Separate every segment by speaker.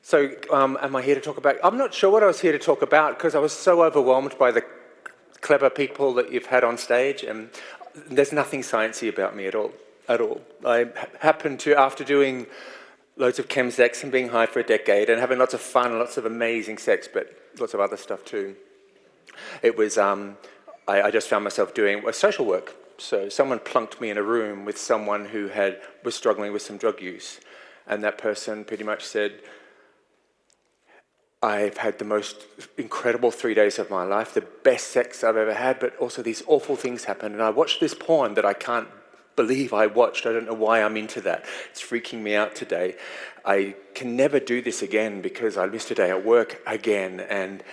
Speaker 1: So am I here to talk about... I'm not sure what I was here to talk about because I was so overwhelmed by the clever people that you've had on stage, and there's nothing sciencey about me at all. I happened to, after doing loads of Chemsex and being high for a decade and having lots of fun, lots of amazing sex, but lots of other stuff too, it was, I just found myself doing social work. So someone plunked me in a room with someone who was struggling with some drug use, and that person pretty much said, I've had the most incredible 3 days of my life, the best sex I've ever had, but also these awful things happen. And I watched this porn that I can't believe I watched. I don't know why I'm into that. It's freaking me out today. I can never do this again because I missed a day at work again, and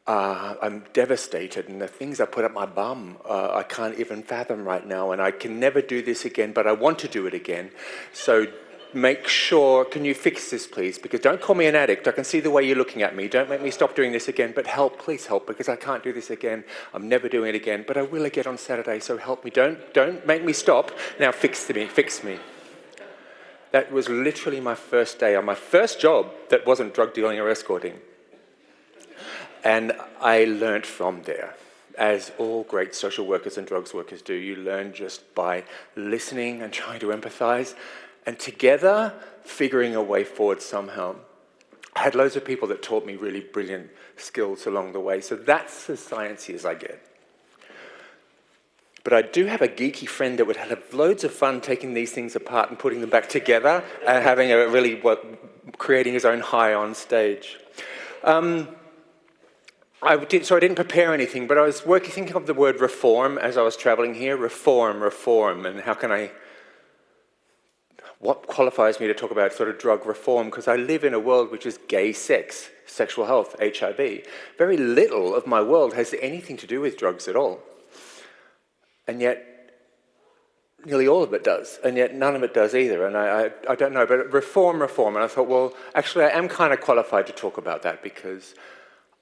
Speaker 1: I'm devastated. And the things I put up my bum, I can't even fathom right now. And I can never do this again, but I want to do it again. So make sure, can you fix this please? Because don't call me an addict. I can see the way you're looking at me. Don't make me stop doing this again, but help, please help, because I can't do this again. I'm never doing it again, but I will again on Saturday, so help me. Don't make me stop. Now fix me. That was literally my first day on my first job that wasn't drug dealing or escorting. And I learned from there. As all great social workers and drugs workers do, you learn just by listening and trying to empathize, and together, figuring a way forward somehow. I had loads of people that taught me really brilliant skills along the way, so that's as sciencey as I get. But I do have a geeky friend that would have loads of fun taking these things apart and putting them back together and having creating his own high on stage. I didn't prepare anything, but I was thinking of the word reform as I was traveling here. Reform, and how can I... What qualifies me to talk about sort of drug reform? Because I live in a world which is gay sex, sexual health, HIV. Very little of my world has anything to do with drugs at all. And yet, nearly all of it does. And yet none of it does either. And I don't know, but reform. And I thought, well, actually I am kind of qualified to talk about that because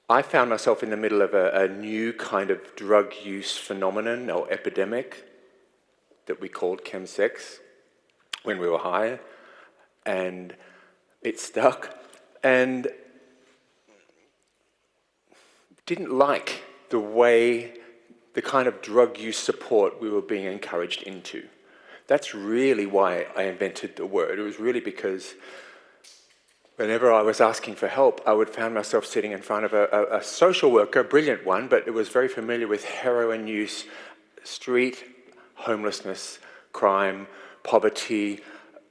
Speaker 1: I found myself in the middle of a new kind of drug use phenomenon or epidemic that we called Chemsex when we were high, and it stuck, and didn't like the kind of drug use support we were being encouraged into. That's really why I invented the word. It was really because whenever I was asking for help, I would find myself sitting in front of a social worker, a brilliant one, but it was very familiar with heroin use, street homelessness, crime, poverty,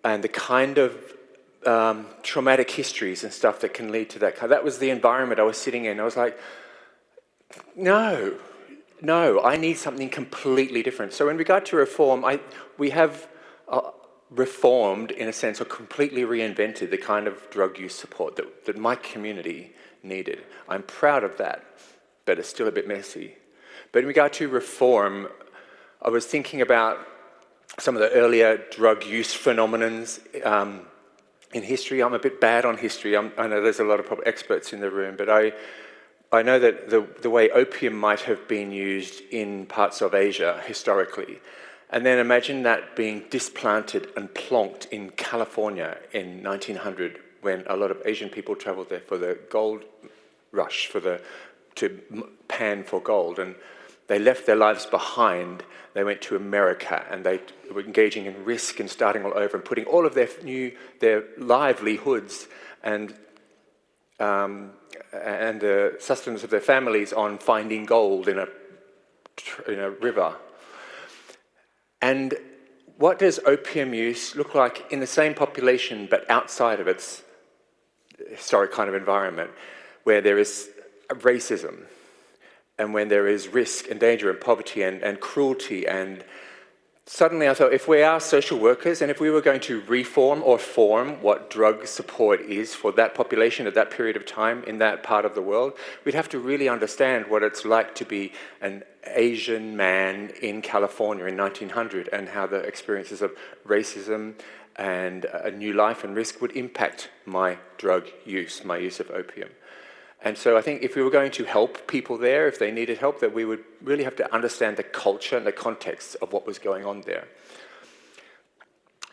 Speaker 1: and the kind of traumatic histories and stuff that can lead to that. That was the environment I was sitting in. I was like, no, I need something completely different. So in regard to reform, we have reformed, in a sense, or completely reinvented the kind of drug use support that my community needed. I'm proud of that, but it's still a bit messy. But in regard to reform, I was thinking about some of the earlier drug use phenomenons in history. I'm a bit bad on history. I know there's a lot of experts in the room, but I know that the way opium might have been used in parts of Asia historically, and then imagine that being displanted and plonked in California in 1900 when a lot of Asian people traveled there for the gold rush, to pan for gold, and they left their lives behind. They went to America and they were engaging in risk and starting all over and putting all of their livelihoods and the sustenance of their families on finding gold in a river. And what does opium use look like in the same population but outside of its historic kind of environment, where there is racism, and when there is risk and danger and poverty and cruelty? And suddenly I thought, if we are social workers and if we were going to reform or form what drug support is for that population at that period of time in that part of the world, we'd have to really understand what it's like to be an Asian man in California in 1900 and how the experiences of racism and a new life and risk would impact my drug use, my use of opium. And so I think if we were going to help people there, if they needed help, that we would really have to understand the culture and the context of what was going on there.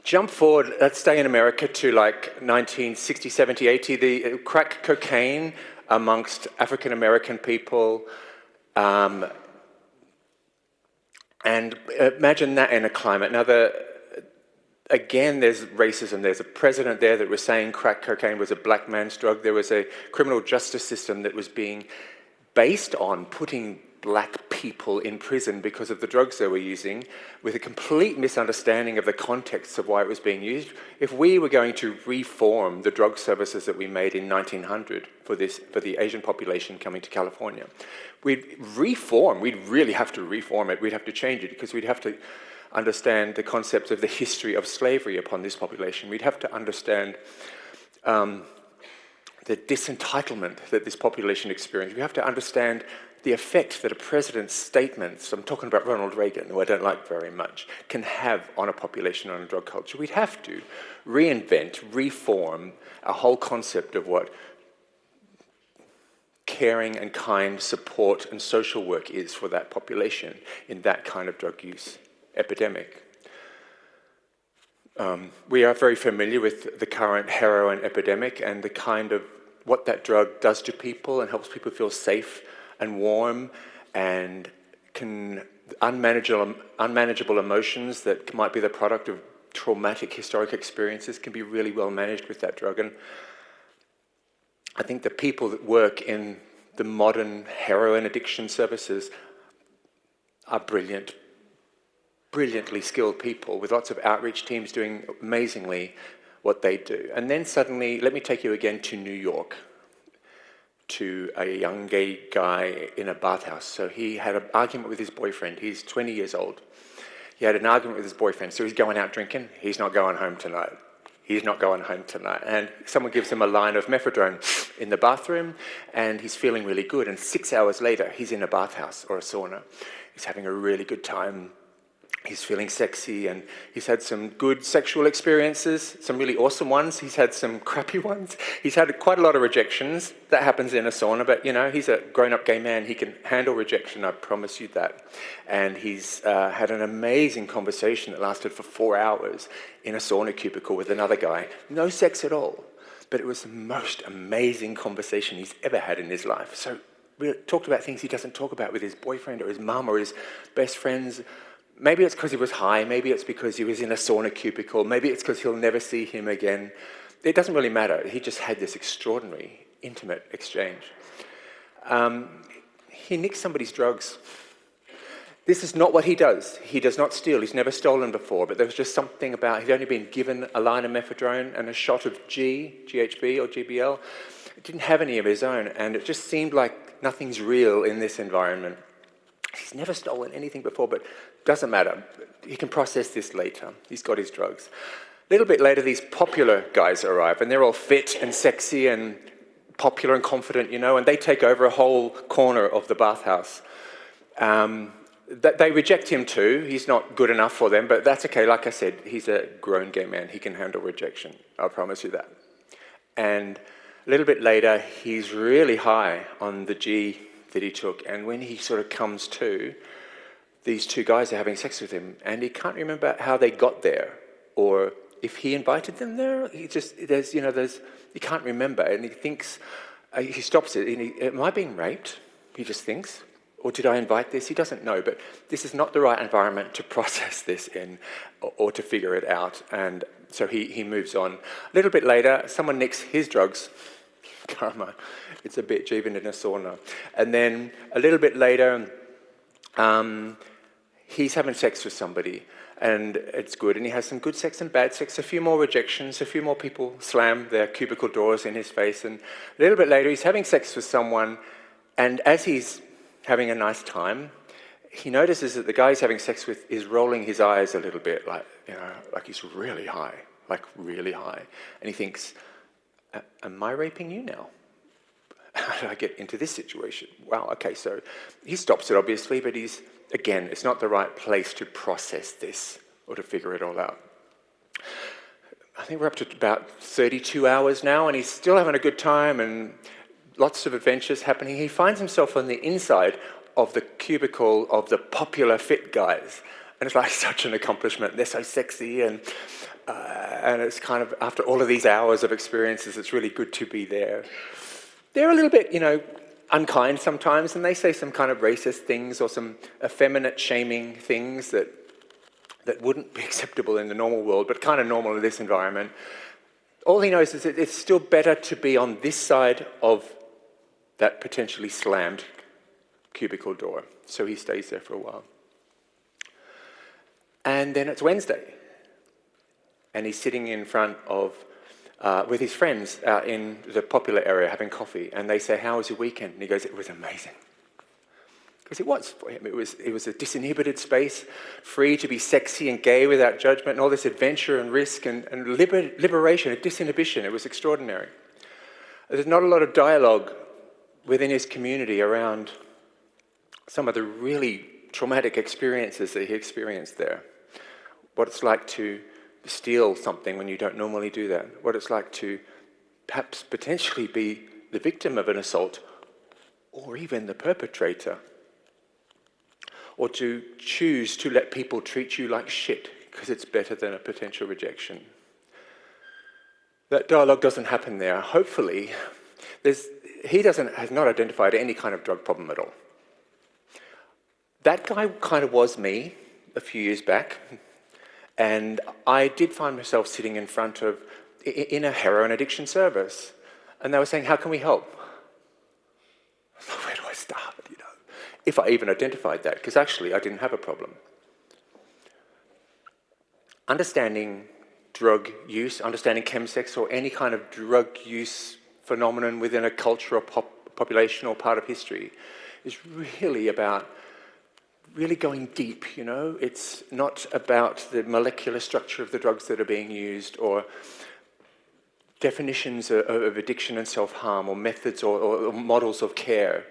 Speaker 1: Jump forward, let's stay in America to like 1960, 70, 80, the crack cocaine amongst African American people. And imagine that in a climate. Now, again, there's racism. There's a president there that was saying crack cocaine was a black man's drug. There was a criminal justice system that was being based on putting black people in prison because of the drugs they were using, with a complete misunderstanding of the context of why it was being used. If we were going to reform the drug services that we made in 1900 for the Asian population coming to California, we'd really have to reform it. We'd have to change it because we'd have to understand the concepts of the history of slavery upon this population. We'd have to understand the disentitlement that this population experienced. We have to understand the effect that a president's statements, I'm talking about Ronald Reagan, who I don't like very much, can have on a population, on a drug culture. We'd have to reinvent, reform a whole concept of what caring and kind support and social work is for that population in that kind of drug use epidemic. We are very familiar with the current heroin epidemic and the kind of what that drug does to people and helps people feel safe and warm, and unmanageable emotions that might be the product of traumatic historic experiences can be really well managed with that drug. And I think the people that work in the modern heroin addiction services are brilliantly skilled people with lots of outreach teams doing amazingly what they do. And then suddenly, let me take you again to New York, to a young gay guy in a bathhouse. So he had an argument with his boyfriend. He's 20 years old. He had an argument with his boyfriend, so he's going out drinking. He's not going home tonight. He's not going home tonight. And someone gives him a line of methadone in the bathroom, and he's feeling really good. And 6 hours later, he's in a bathhouse or a sauna. He's having a really good time. He's feeling sexy, and he's had some good sexual experiences, some really awesome ones. He's had some crappy ones. He's had quite a lot of rejections. That happens in a sauna, but, you know, he's a grown-up gay man. He can handle rejection, I promise you that. And he's had an amazing conversation that lasted for 4 hours in a sauna cubicle with another guy. No sex at all, but it was the most amazing conversation he's ever had in his life. So we talked about things he doesn't talk about with his boyfriend or his mum or his best friends. Maybe it's because he was high, maybe it's because he was in a sauna cubicle, maybe it's because he'll never see him again. It doesn't really matter. He just had this extraordinary, intimate exchange. He nicked somebody's drugs. This is not what he does. He does not steal. He's never stolen before, but there was just something about, he'd only been given a line of methadone and a shot of GHB or GBL. He didn't have any of his own, and it just seemed like nothing's real in this environment. He's never stolen anything before, but doesn't matter. He can process this later. He's got his drugs. A little bit later, these popular guys arrive, and they're all fit and sexy and popular and confident, you know, and they take over a whole corner of the bathhouse. They reject him too. He's not good enough for them, but that's okay. Like I said, he's a grown gay man. He can handle rejection. I'll promise you that. And a little bit later, he's really high on the G that he took, and when he sort of comes to, these two guys are having sex with him, and he can't remember how they got there, or if he invited them there. He can't remember, and he thinks, he stops it, and am I being raped? He just thinks, or did I invite this? He doesn't know, but this is not the right environment to process this in, or to figure it out, and so he moves on. A little bit later, someone nicks his drugs. Karma. It's a bitch, even in a sauna. And then a little bit later, he's having sex with somebody, and it's good, and he has some good sex and bad sex, a few more rejections, a few more people slam their cubicle doors in his face, and a little bit later, he's having sex with someone, and as he's having a nice time, he notices that the guy he's having sex with is rolling his eyes a little bit, like he's really high, and he thinks, am I raping you now? How did I get into this situation? Wow, okay, so he stops it, obviously, but again, it's not the right place to process this or to figure it all out. I think we're up to about 32 hours now, and he's still having a good time and lots of adventures happening. He finds himself on the inside of the cubicle of the popular fit guys. And it's like such an accomplishment. They're so sexy, and it's kind of, after all of these hours of experiences, it's really good to be there. They're a little bit, unkind sometimes, and they say some kind of racist things or some effeminate shaming things that wouldn't be acceptable in the normal world, but kind of normal in this environment. All he knows is that it's still better to be on this side of that potentially slammed cubicle door. So he stays there for a while. And then it's Wednesday, and he's sitting in front of, with his friends out in the popular area having coffee, and they say, "How was your weekend?" And he goes, "It was amazing." Because it was for him. It was a disinhibited space, free to be sexy and gay without judgment, and all this adventure and risk and liberation and disinhibition. It was extraordinary. There's not a lot of dialogue within his community around some of the really traumatic experiences that he experienced there. What it's like to steal something when you don't normally do that. What it's like to perhaps potentially be the victim of an assault, or even the perpetrator. Or to choose to let people treat you like shit because it's better than a potential rejection. That dialogue doesn't happen there. Hopefully, he has not identified any kind of drug problem at all. That guy kind of was me a few years back, and I did find myself sitting in a heroin addiction service, and they were saying, "How can we help?" Where do I start? If I even identified that, because actually I didn't have a problem. Understanding drug use, understanding chemsex, or any kind of drug use phenomenon within a culture or population or part of history is really about really going deep, It's not about the molecular structure of the drugs that are being used, or definitions of addiction and self-harm, or methods or models of care.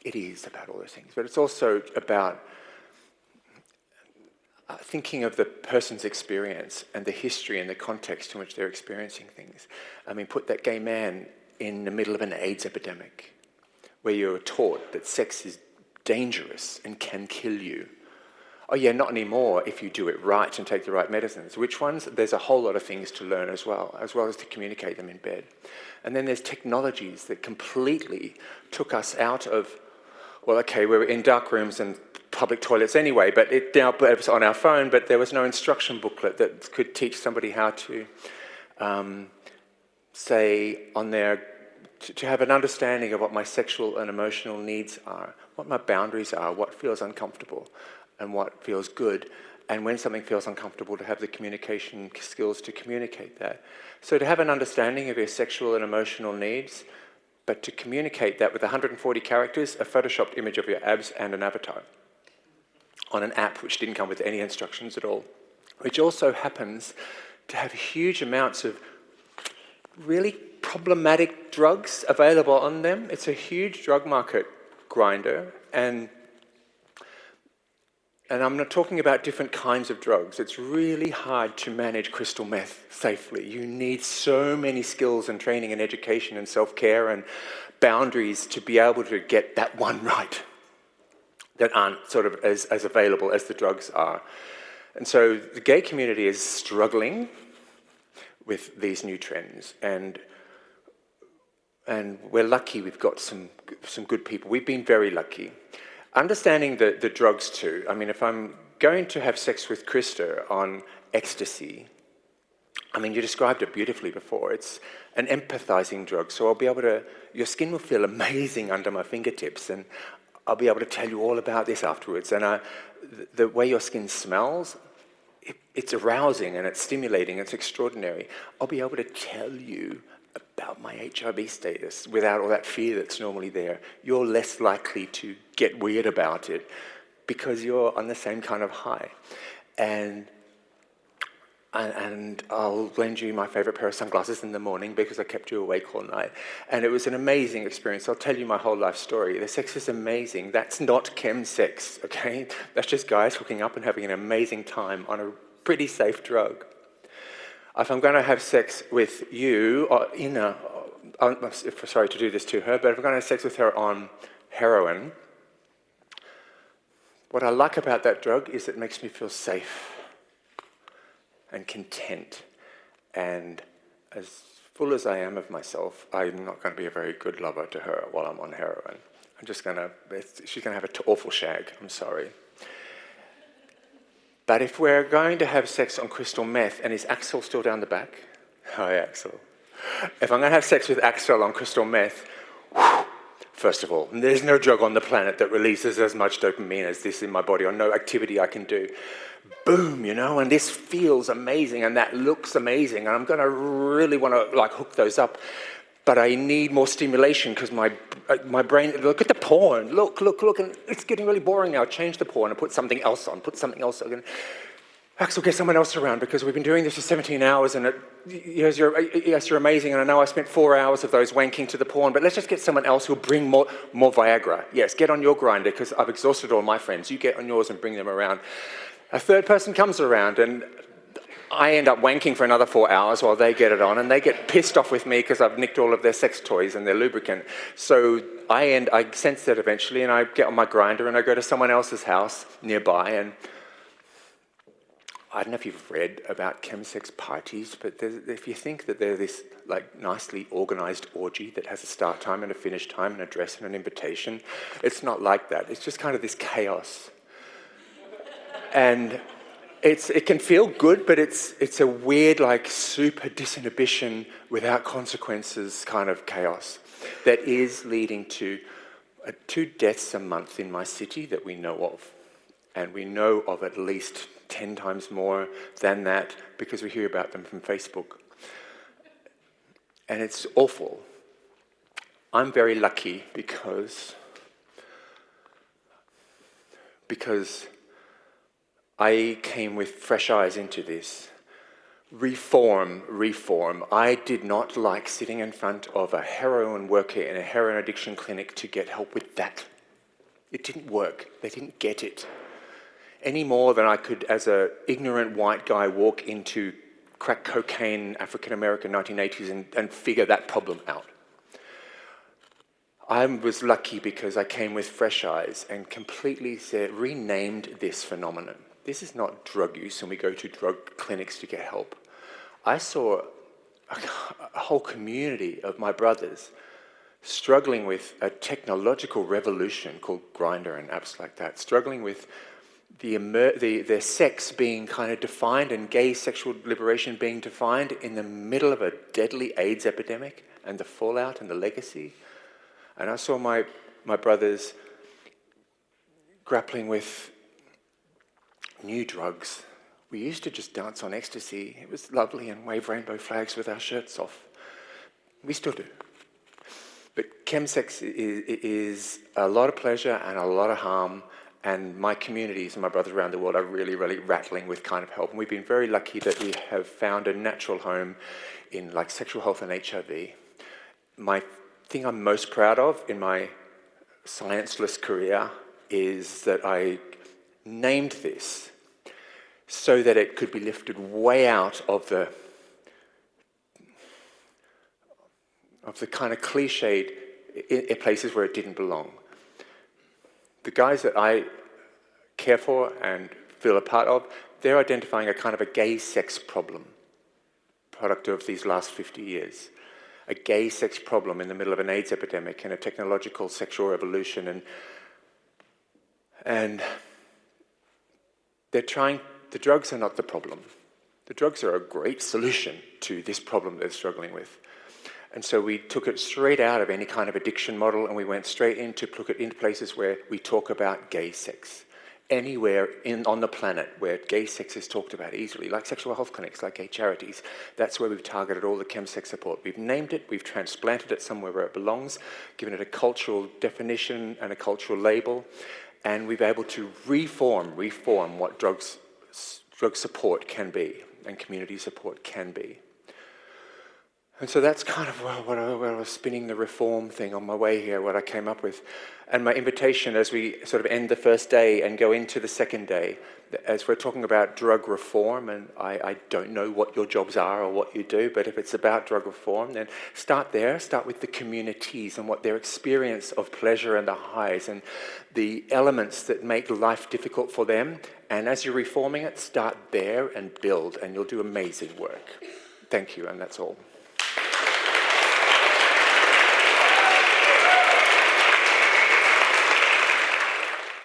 Speaker 1: It is about all those things, but it's also about thinking of the person's experience and the history and the context in which they're experiencing things. I mean, put that gay man in the middle of an AIDS epidemic, where you're taught that sex is dangerous and can kill you. Oh yeah, not anymore if you do it right and take the right medicines. Which ones? There's a whole lot of things to learn as well as to communicate them in bed. And then there's technologies that completely took us out of, well, okay, we were in dark rooms and public toilets anyway, but it now was on our phone, but there was no instruction booklet that could teach somebody how to to have an understanding of what my sexual and emotional needs are, what my boundaries are, what feels uncomfortable and what feels good, and when something feels uncomfortable, to have the communication skills to communicate that. So to have an understanding of your sexual and emotional needs, but to communicate that with 140 characters, a photoshopped image of your abs and an avatar on an app which didn't come with any instructions at all, which also happens to have huge amounts of really problematic drugs available on them. It's a huge drug market grinder, and I'm not talking about different kinds of drugs. It's really hard to manage crystal meth safely. You need so many skills and training and education and self-care and boundaries to be able to get that one right, that aren't sort of as available as the drugs are. And so the gay community is struggling with these new trends, and we're lucky we've got some good people. We've been very lucky. Understanding the drugs too. I mean, if I'm going to have sex with Krista on ecstasy, I mean, you described it beautifully before. It's an empathizing drug, so I'll be able to, your skin will feel amazing under my fingertips, and I'll be able to tell you all about this afterwards. And the way your skin smells, it's arousing and it's stimulating, it's extraordinary. I'll be able to tell you about my HIV status without all that fear that's normally there. You're less likely to get weird about it because you're on the same kind of high. And I'll lend you my favorite pair of sunglasses in the morning because I kept you awake all night. And it was an amazing experience. I'll tell you my whole life story. The sex is amazing. That's not chemsex, okay? That's just guys hooking up and having an amazing time on a pretty safe drug. If I'm going to have sex with you, I'm sorry to do this to her, but if I'm going to have sex with her on heroin, What I like about that drug is it makes me feel safe and content. And as full as I am of myself, I'm not going to be a very good lover to her while I'm on heroin. She's going to have an awful shag, I'm sorry. But if we're going to have sex on crystal meth, and is Axel still down the back? Hi, Axel. If I'm going to have sex with Axel on crystal meth, first of all, there's no drug on the planet that releases as much dopamine as this in my body, or no activity I can do. Boom, and this feels amazing, and that looks amazing, and I'm going to really want to hook those up. But I need more stimulation because my brain, look at the porn, look, and it's getting really boring now. Change the porn and put something else on, Axel, get someone else around because we've been doing this for 17 hours and yes, you're amazing, and I know I spent 4 hours of those wanking to the porn, but let's just get someone else who'll bring more Viagra. Yes, get on your grinder because I've exhausted all my friends. You get on yours and bring them around. A third person comes around and I end up wanking for another 4 hours while they get it on, and they get pissed off with me because I've nicked all of their sex toys and their lubricant. So I sense that eventually, and I get on my grinder and I go to someone else's house nearby, and I don't know if you've read about chemsex parties, but if you think that they're this nicely organized orgy that has a start time and a finish time and a dress and an invitation, it's not like that. It's just kind of this chaos. And it can feel good, but it's a weird, super disinhibition without consequences kind of chaos that is leading to 2 deaths a month in my city that we know of. And we know of at least 10 times more than that because we hear about them from Facebook. And it's awful. I'm very lucky because I came with fresh eyes into this. Reform. I did not like sitting in front of a heroin worker in a heroin addiction clinic to get help with that. It didn't work. They didn't get it. Any more than I could, as an ignorant white guy, walk into crack cocaine, African-American 1980s and figure that problem out. I was lucky because I came with fresh eyes and completely renamed this phenomenon. This is not drug use and we go to drug clinics to get help. I saw a whole community of my brothers struggling with a technological revolution called Grindr and apps like that, struggling with their sex being kind of defined and gay sexual liberation being defined in the middle of a deadly AIDS epidemic and the fallout and the legacy. And I saw my brothers grappling with new drugs. We used to just dance on ecstasy. It was lovely and wave rainbow flags with our shirts off. We still do. But chemsex is a lot of pleasure and a lot of harm. And my communities and my brothers around the world are really, really rattling with kind of help. And we've been very lucky that we have found a natural home in sexual health and HIV. My thing I'm most proud of in my scienceless career is that I named this so that it could be lifted way out of the kind of cliched places where it didn't belong. The guys that I care for and feel a part of, they're identifying a kind of a gay sex problem, product of these last 50 years. A gay sex problem in the middle of an AIDS epidemic and a technological sexual revolution. And they're trying, the drugs are not the problem. The drugs are a great solution to this problem they're struggling with. And so we took it straight out of any kind of addiction model and we went straight into places where we talk about gay sex. Anywhere on the planet where gay sex is talked about easily, like sexual health clinics, like gay charities, that's where we've targeted all the chemsex support. We've named it, we've transplanted it somewhere where it belongs, given it a cultural definition and a cultural label, and we've been able to reform what drug support can be and community support can be. And so that's kind of when I was spinning the reform thing on my way here, what I came up with. And my invitation as we sort of end the first day and go into the second day, as we're talking about drug reform, and I don't know what your jobs are or what you do, but if it's about drug reform, then start there. Start with the communities and what their experience of pleasure and the highs and the elements that make life difficult for them. And as you're reforming it, start there and build, and you'll do amazing work. Thank you, and that's all.